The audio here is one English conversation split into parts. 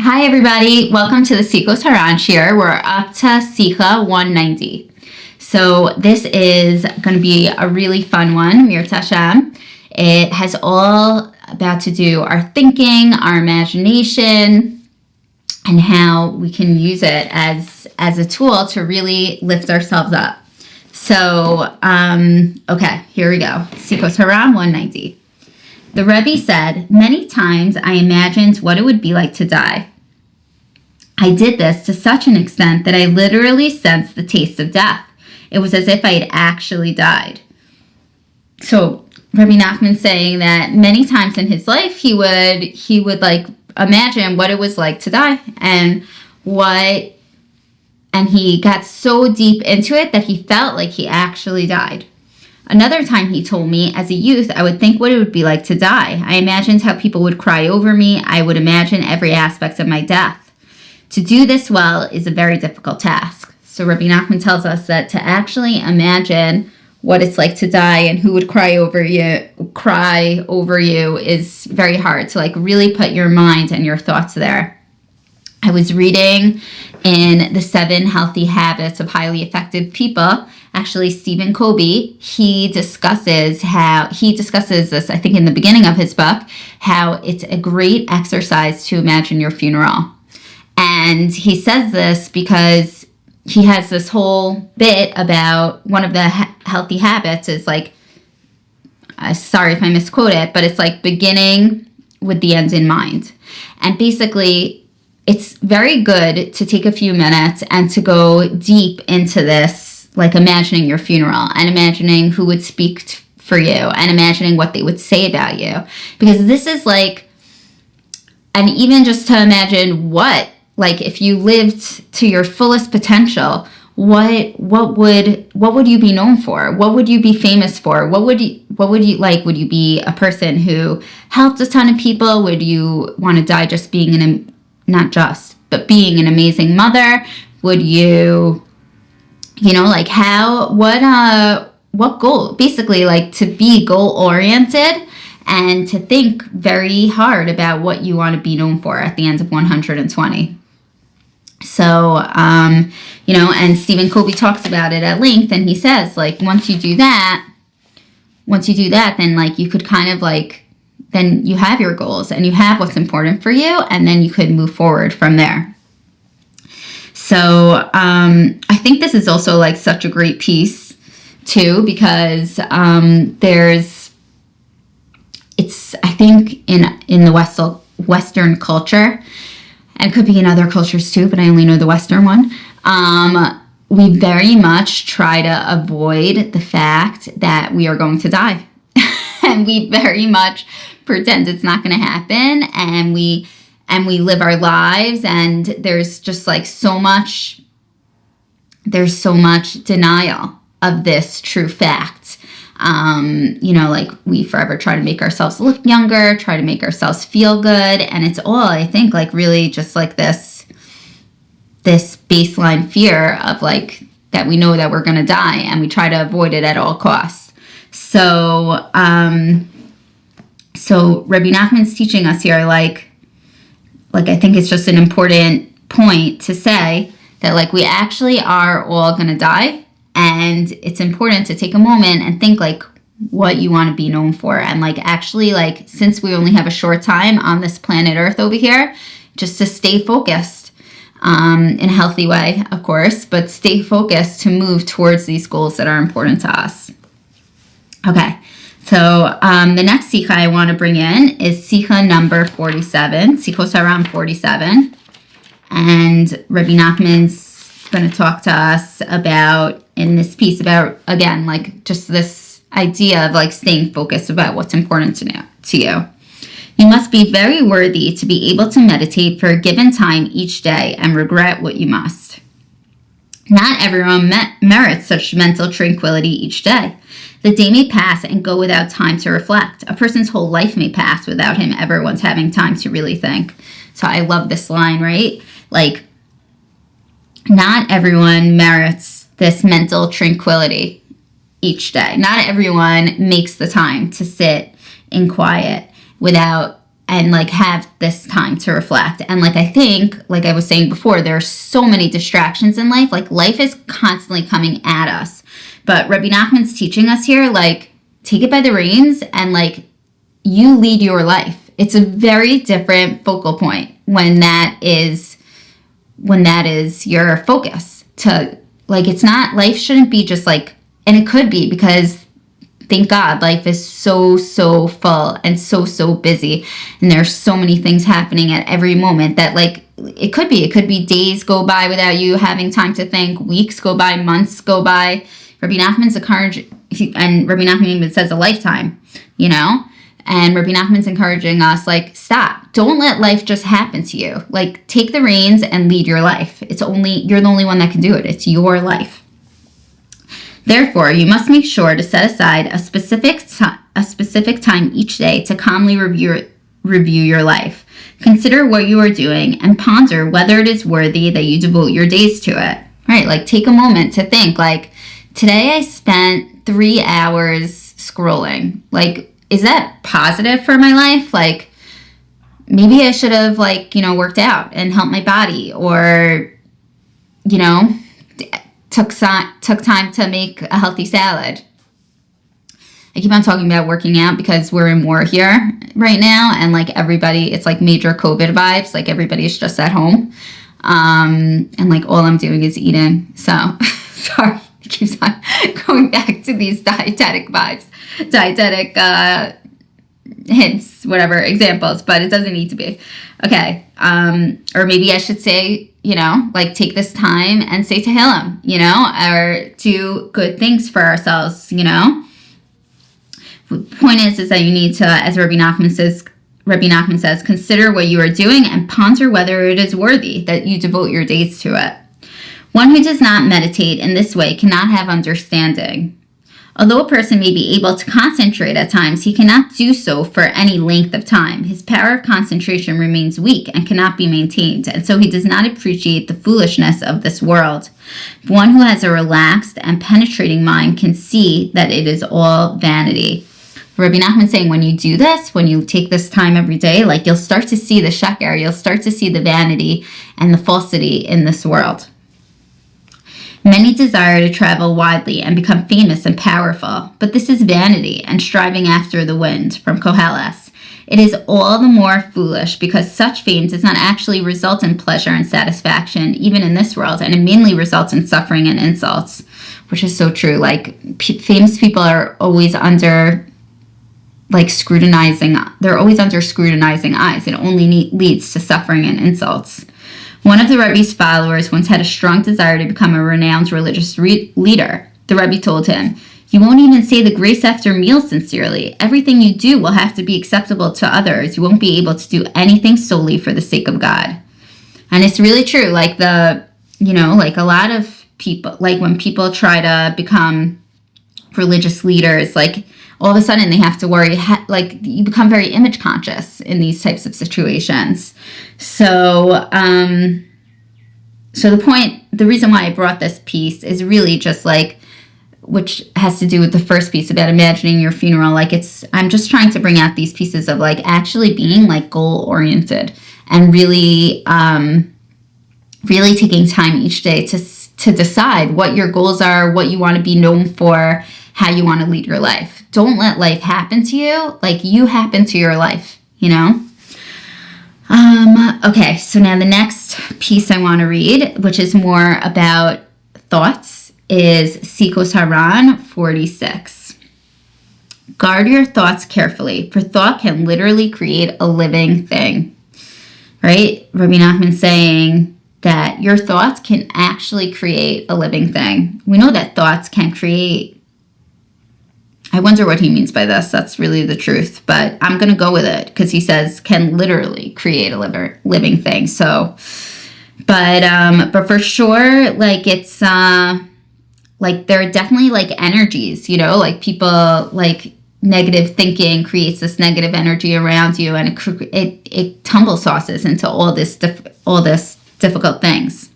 Hi everybody, welcome to the Sichot HaRan shir. We're up to Sichot 190. So this is going to be a really fun one, Mir Tashem. It has all about to do our thinking, our imagination, and how we can use it as a tool to really lift ourselves up. So, okay, here we go. Sichot HaRan 190. The Rebbe said, "Many times I imagined what it would be like to die. I did this to such an extent that I literally sensed the taste of death. It was as if I had actually died." So Rebbe Nachman saying that many times in his life he would like imagine what it was like to die, and he got so deep into it that he felt like he actually died. Another time he told me, as a youth, I would think what it would be like to die. I imagined how people would cry over me. I would imagine every aspect of my death. To do this well is a very difficult task. So Rebbe Nachman tells us that to actually imagine what it's like to die and who would cry over you is very hard. To like really put your mind and your thoughts there. I was reading in The 7 Healthy Habits of Highly Effective People. Actually, Stephen Covey, he discusses this, I think in the beginning of his book, how it's a great exercise to imagine your funeral. And he says this because he has this whole bit about one of the healthy habits is like, sorry if I misquote it, but it's like beginning with the end in mind. And basically, it's very good to take a few minutes and to go deep into this, like imagining your funeral and imagining who would speak for you and imagining what they would say about you. Because this is like, and even just to imagine what, like if you lived to your fullest potential, what would you be known for? What would you be famous for? What would you like? Would you be a person who helped a ton of people? Would you want to die just being being an amazing mother? Would you, like what goal? Basically, like to be goal-oriented and to think very hard about what you want to be known for at the end of 120. So, and Stephen Covey talks about it at length, and he says, like, once you do that, then, like, you could kind of, like, then you have your goals, and you have what's important for you, and then you could move forward from there. So, I think this is also, like, such a great piece, too, because I think in the Western culture, and it could be in other cultures too, but I only know the Western one, we very much try to avoid the fact that we are going to die. And we very much pretend it's not going to happen, and we live our lives, and there's just like so much denial of this true fact. Like we forever try to make ourselves look younger, try to make ourselves feel good. And it's all, I think, like really just like this baseline fear of like that we know that we're going to die, and we try to avoid it at all costs. So Rebbe Nachman's teaching us here, like I think it's just an important point to say that like we actually are all going to die. And it's important to take a moment and think like what you want to be known for. And like actually like since we only have a short time on this planet Earth over here, just to stay focused in a healthy way, of course, but stay focused to move towards these goals that are important to us. Okay, so the next Sikha I want to bring in is Sikha number 47, Sichot HaRan 47. And Rebbe Nachman's going to talk to us about, in this piece, about, again, like just this idea of like staying focused about what's important to you. You must be very worthy to be able to meditate for a given time each day and regret what you must. Not everyone merits such mental tranquility each day. The day may pass and go without time to reflect. A person's whole life may pass without him ever once having time to really think. So I love this line, right? Like, not everyone merits this mental tranquility each day. Not everyone makes the time to sit in quiet without and like have this time to reflect. And like I think, like I was saying before, there are so many distractions in life. Like life is constantly coming at us. But Rebbe Nachman's teaching us here, like, take it by the reins and like you lead your life. It's a very different focal point when that is your focus. To like, it's not, life shouldn't be just like, and it could be, because thank God life is so full and so busy, and there's so many things happening at every moment that like it could be days go by without you having time to think, weeks go by, months go by. Rebbe Nachman's and Rebbe Nachman even says a lifetime, you know? And Rebbe Nachman's encouraging us, like, stop. Don't let life just happen to you. Like, take the reins and lead your life. You're the only one that can do it. It's your life. Therefore, you must make sure to set aside a specific time each day to calmly review your life. Consider what you are doing and ponder whether it is worthy that you devote your days to it. Right? Like, take a moment to think, like, today I spent 3 hours scrolling. Like, is that positive for my life? Like, maybe I should have, like, you know, worked out and helped my body, or, you know, took time to make a healthy salad. I keep on talking about working out because we're in war here right now, and like everybody, it's like major COVID vibes. Like everybody's just at home, and like all I'm doing is eating. So sorry, it keeps on going back to these dietetic vibes, dietetic hints, whatever, examples, but it doesn't need to be. Okay, or maybe I should say, you know, like take this time and say Tehillim, you know, or do good things for ourselves, you know. The point is that you need to, as Rebbe Nachman says, consider what you are doing and ponder whether it is worthy that you devote your days to it. One who does not meditate in this way cannot have understanding. Although a person may be able to concentrate at times, he cannot do so for any length of time. His power of concentration remains weak and cannot be maintained, and so he does not appreciate the foolishness of this world. One who has a relaxed and penetrating mind can see that it is all vanity. Rebbe Nachman saying, when you do this, when you take this time every day, like you'll start to see the sheker, you'll start to see the vanity and the falsity in this world. Many desire to travel widely and become famous and powerful, but this is vanity and striving after the wind, from Koheles. It is all the more foolish because such fame does not actually result in pleasure and satisfaction, even in this world, and it mainly results in suffering and insults, which is so true. Like, famous people are always under, like, they're always under scrutinizing eyes. It only leads to suffering and insults. One of the Rebbe's followers once had a strong desire to become a renowned religious leader. The Rebbe told him, "You won't even say the grace after meals sincerely. Everything you do will have to be acceptable to others. You won't be able to do anything solely for the sake of God." And it's really true. Like like a lot of people, like when people try to become religious leaders, like all of a sudden they have to worry, like you become very image conscious in these types of situations. So, the reason why I brought this piece is really just like, which has to do with the first piece about imagining your funeral. Like I'm just trying to bring out these pieces of like actually being like goal oriented and really, really taking time each day to decide what your goals are, what you want to be known for, how you want to lead your life. Don't let life happen to you. Like you happen to your life, you know? Okay, so now the next piece I want to read, which is more about thoughts, is Sichot HaRan 46. Guard your thoughts carefully, for thought can literally create a living thing. Right? Rebbe Nachman saying that your thoughts can actually create a living thing. We know that thoughts can create. I wonder what he means by this. That's really the truth. But I'm going to go with it because he says can literally create a living thing. So, but for sure, like it's, like there are definitely like energies, you know, like people, like negative thinking creates this negative energy around you, and it tumble sauces into all this difficult things.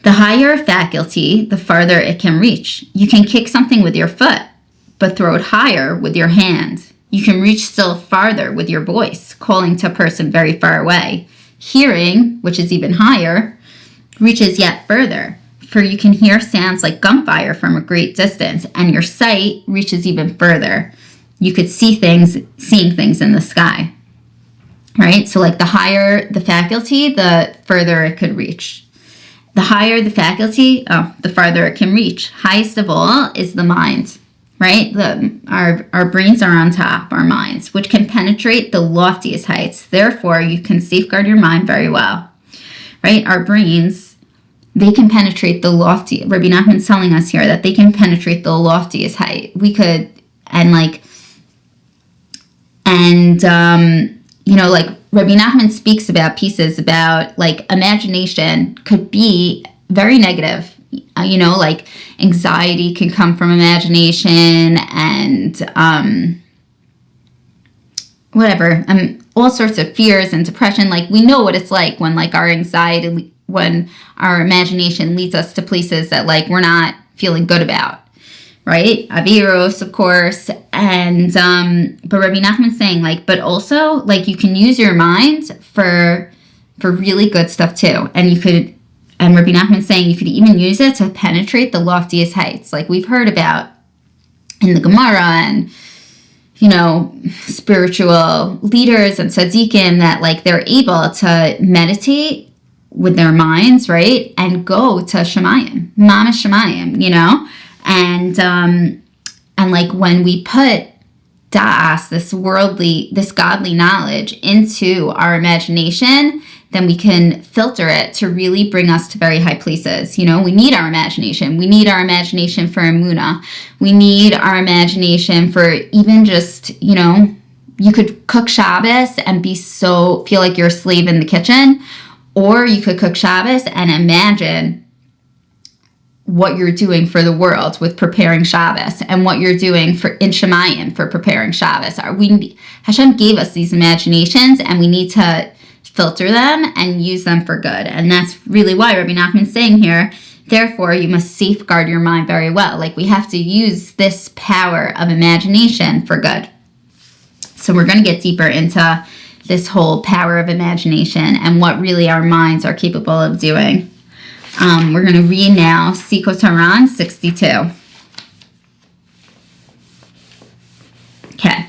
The higher a faculty, the farther it can reach. You can kick something with your foot, but throw it higher with your hand. You can reach still farther with your voice, calling to a person very far away. Hearing, which is even higher, reaches yet further, for you can hear sounds like gunfire from a great distance, and your sight reaches even further. You could seeing things in the sky, right? So like the higher the faculty, the further it could reach. The higher the faculty, the farther it can reach. Highest of all is the mind, right? Our brains are on top, our minds, which can penetrate the loftiest heights. Therefore, you can safeguard your mind very well, right? Our brains, they can penetrate the lofty. Rebbe Nachman's telling us here that they can penetrate the loftiest height. We could, like Rebbe Nachman speaks about pieces about like imagination could be very negative. Like anxiety can come from imagination, and all sorts of fears and depression. Like we know what it's like when like our anxiety, when our imagination leads us to places that like we're not feeling good about, right? Aviros, of course. And but Rebbe Nachman's saying like, but also like you can use your mind for really good stuff too, and Rebbe Nachman's saying you could even use it to penetrate the loftiest heights. Like we've heard about in the Gemara and, spiritual leaders and tzaddikim that like they're able to meditate with their minds, right? And go to Shemayim, Mamash Shemayim, And like when we put da'as, this godly knowledge into our imagination, then we can filter it to really bring us to very high places. We need our imagination. We need our imagination for emunah. We need our imagination for even just, you could cook Shabbos and feel like you're a slave in the kitchen, or you could cook Shabbos and imagine what you're doing for the world with preparing Shabbos and what you're doing in Shemayim for preparing Shabbos. Hashem gave us these imaginations, and we need to filter them and use them for good. And that's really why Rebbe Nachman's saying here, therefore, you must safeguard your mind very well. Like we have to use this power of imagination for good. So we're going to get deeper into this whole power of imagination and what really our minds are capable of doing. We're going to read now Sichot HaRan 62. Okay.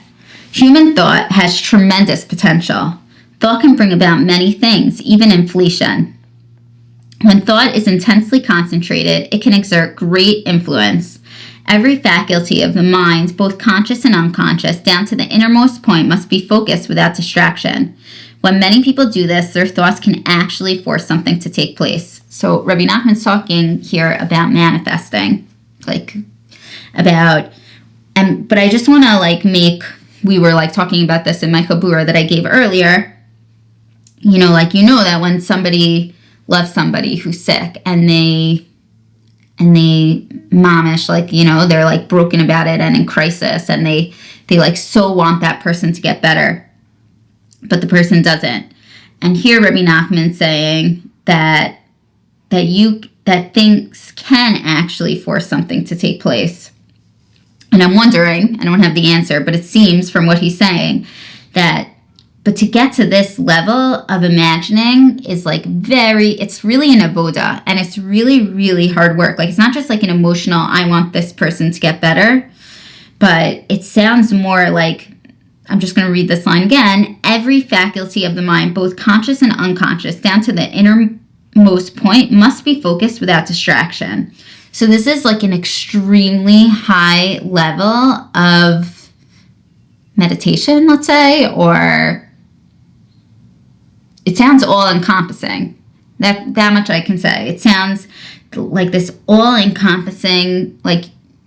Human thought has tremendous potential. Thought can bring about many things, even inflation. When thought is intensely concentrated, it can exert great influence. Every faculty of the mind, both conscious and unconscious, down to the innermost point, must be focused without distraction. When many people do this, their thoughts can actually force something to take place. So Rebbe Nachman's talking here about manifesting, but I just want to we were talking about this in my chabura that I gave earlier. That when somebody loves somebody who's sick and they mamish, they're broken about it and in crisis, and they so want that person to get better, but the person doesn't. And here Rebbe Nachman's saying that things can actually force something to take place. And I'm wondering, I don't have the answer, but it seems from what he's saying but to get to this level of imagining is it's really an avoda, and it's really, really hard work. It's not just an emotional, I want this person to get better, but it sounds more like, I'm just going to read this line again, every faculty of the mind, both conscious and unconscious, down to the innermost point, must be focused without distraction. So this is an extremely high level of meditation, let's say, or it sounds all-encompassing. That much I can say. It sounds like this all-encompassing,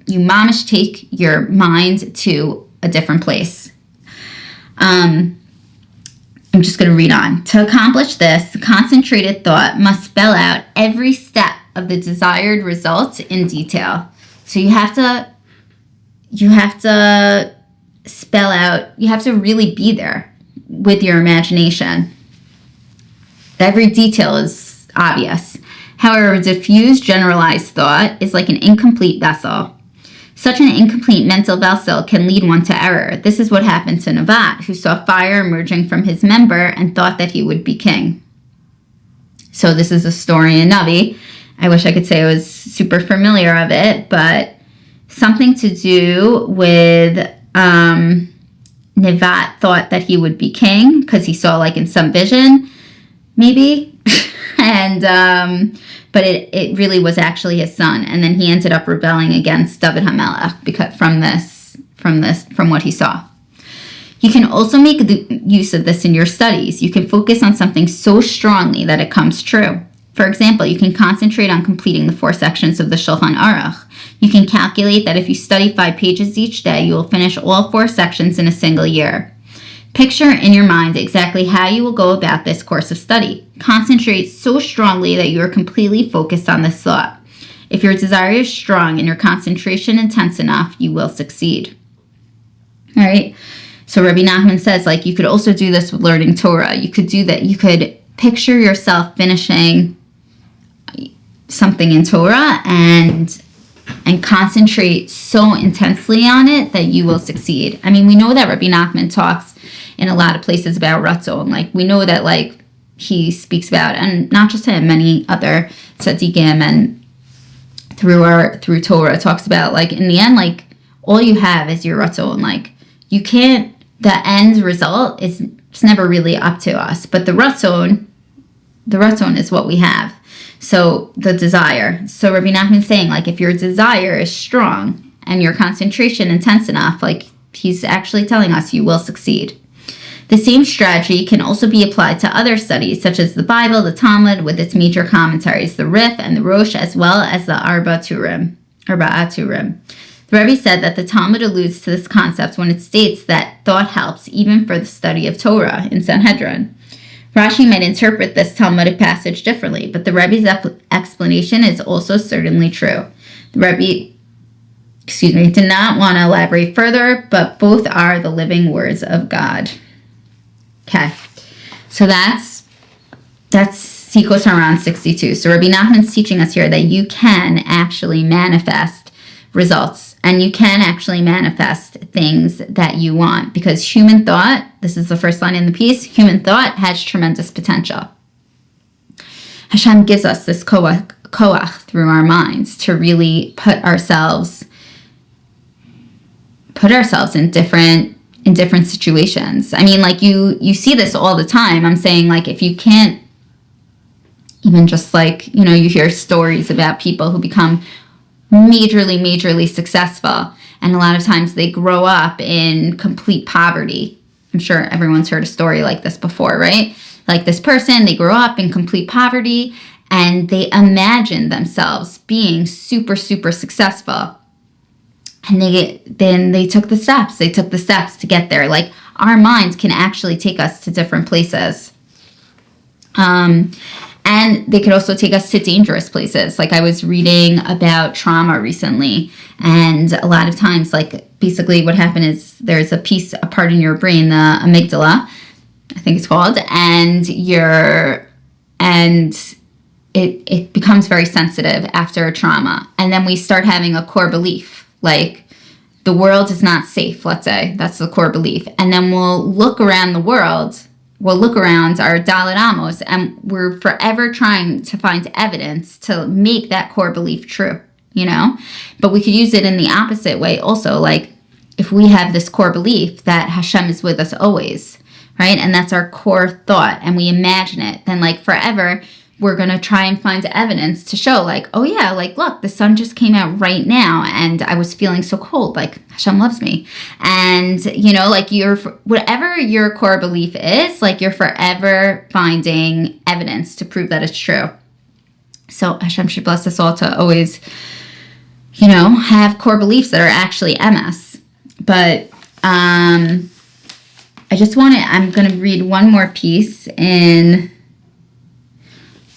you mamish take your mind to a different place. I'm just going to read on. To accomplish this, concentrated thought must spell out every step of the desired results in detail. So you have to spell out, you have to really be there with your imagination. Every detail is obvious. However, diffused, generalized thought is like an incomplete vessel. Such an incomplete mental vessel can lead one to error. This is what happened to Nevat, who saw fire emerging from his member and thought that he would be king. So this is a story in Navi. I wish I could say I was super familiar of it, but something to do with Nevat thought that he would be king because he saw like in some vision, maybe. And but it really was actually his son, and then he ended up rebelling against David HaMelech because from what he saw. You can also make the use of this in your studies. You can focus on something so strongly that it comes true. For example, you can concentrate on completing the 4 sections of the Shulchan Aruch. You can calculate that if you study 5 pages each day, you will finish all 4 sections in a single year. Picture in your mind exactly how you will go about this course of study. Concentrate so strongly that you are completely focused on this thought. If your desire is strong and your concentration intense enough, you will succeed. All right. So Rebbe Nachman says, like, you could also do this with learning Torah. You could do that. You could picture yourself finishing something in Torah and concentrate so intensely on it that you will succeed. I mean, we know that Rebbe Nachman talks in a lot of places about Ratzon. Like, we know that, like, he speaks about, and not just him, many other tzaddikim and through Torah talks about, like, in the end, like, all you have is your Ratzon. Like, you can't, the end result is, it's never really up to us, but the Ratzon is what we have. So the desire. So Rebbe Nachman's saying, like, if your desire is strong and your concentration intense enough, like, he's actually telling us you will succeed. The same strategy can also be applied to other studies, such as the Bible, the Talmud, with its major commentaries, the Rif and the Rosh, as well as the Arba'at Turim. The Rebbe said that the Talmud alludes to this concept when it states that thought helps even for the study of Torah in Sanhedrin. Rashi might interpret this Talmudic passage differently, but the Rebbe's explanation is also certainly true. The Rebbe, did not want to elaborate further, but both are the living words of God. Okay, so that's Sichot HaRan 62. So Rebbe Nachman's teaching us here that you can actually manifest results, and you can actually manifest things that you want, because human thought, this is the first line in the piece, human thought has tremendous potential. Hashem gives us this koach through our minds to really put ourselves in different situations. I mean, like, you see this all the time. I'm saying, like, if you can't even just, like, you know, you hear stories about people who become majorly successful, and a lot of times they grow up in complete poverty. I'm sure everyone's heard a story like this before, right? Like, this person, they grow up in complete poverty and they imagine themselves being super successful, and they took the steps to get there. Like, our minds can actually take us to different places. And they could also take us to dangerous places. Like, I was reading about trauma recently, and a lot of times, like, basically what happened is there's a part in your brain, the amygdala, I think it's called, and it becomes very sensitive after a trauma. And then we start having a core belief, like, the world is not safe, let's say. That's the core belief. And then we'll look around the world, we'll look around our Dalet Amos, and we're forever trying to find evidence to make that core belief true, you know? But we could use it in the opposite way also. Like, if we have this core belief that Hashem is with us always, right? And that's our core thought, and we imagine it, then, like, forever, we're going to try and find evidence to show, like, oh yeah, like, look, the sun just came out right now and I was feeling so cold, like, Hashem loves me. And, you know, like, whatever your core belief is, like, you're forever finding evidence to prove that it's true. So Hashem should bless us all to always, you know, have core beliefs that are actually MS. But I'm going to read one more piece in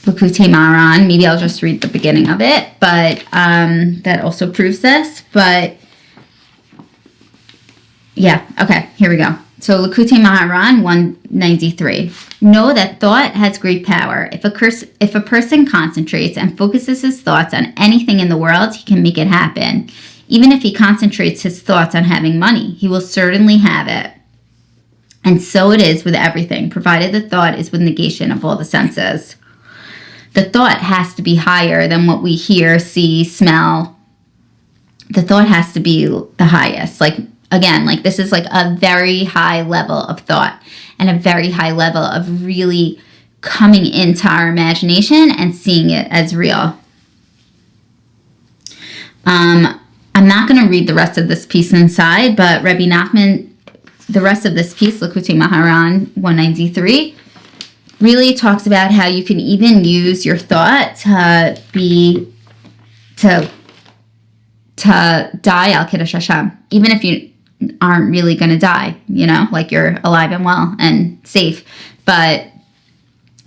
Likutei Moharan. Maybe I'll just read the beginning of it, but that also proves this. But yeah, okay, here we go. So Likutei Moharan 193. Know that thought has great power. If a person concentrates and focuses his thoughts on anything in the world, he can make it happen. Even if he concentrates his thoughts on having money, he will certainly have it. And so it is with everything, provided the thought is with negation of all the senses. The thought has to be higher than what we hear, see, smell. The thought has to be the highest. Like, again, like this is like a very high level of thought and a very high level of really coming into our imagination and seeing it as real. I'm not going to read the rest of this piece inside, but Rebbe Nachman, the rest of this piece, Sichot HaRan 193, really talks about how you can even use your thought to die al Kiddush Hashem, even if you aren't really going to die, you know, like you're alive and well and safe. But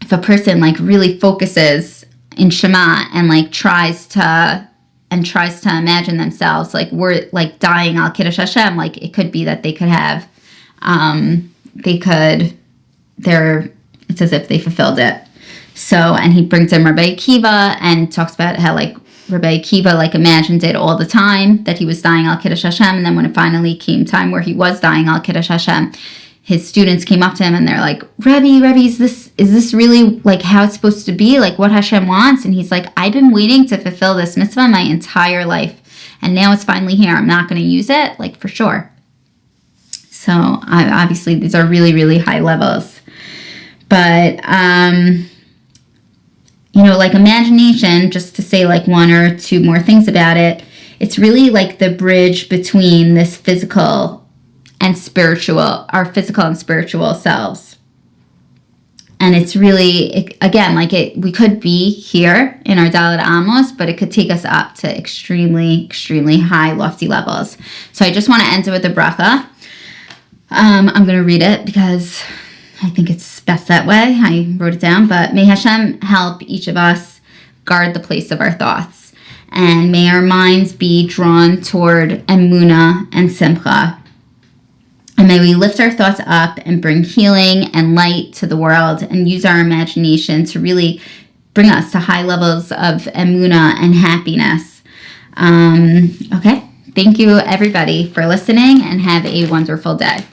if a person like really focuses in Shema and like tries to imagine themselves like we're like dying al Kiddush Hashem, like it could be that they could have, it's as if they fulfilled it. So, and he brings in Rebbe Akiva and talks about how like Rebbe Akiva like imagined it all the time that he was dying al Kiddush Hashem, and then when it finally came time where he was dying al Kiddush Hashem, his students came up to him and they're like, Rebbe, is this really like how it's supposed to be? Like what Hashem wants? And he's like, I've been waiting to fulfill this mitzvah my entire life, and now it's finally here. I'm not going to use it, like for sure. So obviously these are really, really high levels. But, you know, like imagination, just to say like one or two more things about it, it's really like the bridge between this physical and spiritual, our physical and spiritual selves. And it's really, again, like we could be here in our Dalet Amos, but it could take us up to extremely, extremely high, lofty levels. So I just want to end it with a bracha. I'm going to read it because I think it's best that way. I wrote it down, but may Hashem help each of us guard the place of our thoughts. And may our minds be drawn toward emunah and simcha. And may we lift our thoughts up and bring healing and light to the world and use our imagination to really bring us to high levels of emunah and happiness. Okay. Thank you, everybody, for listening, and have a wonderful day.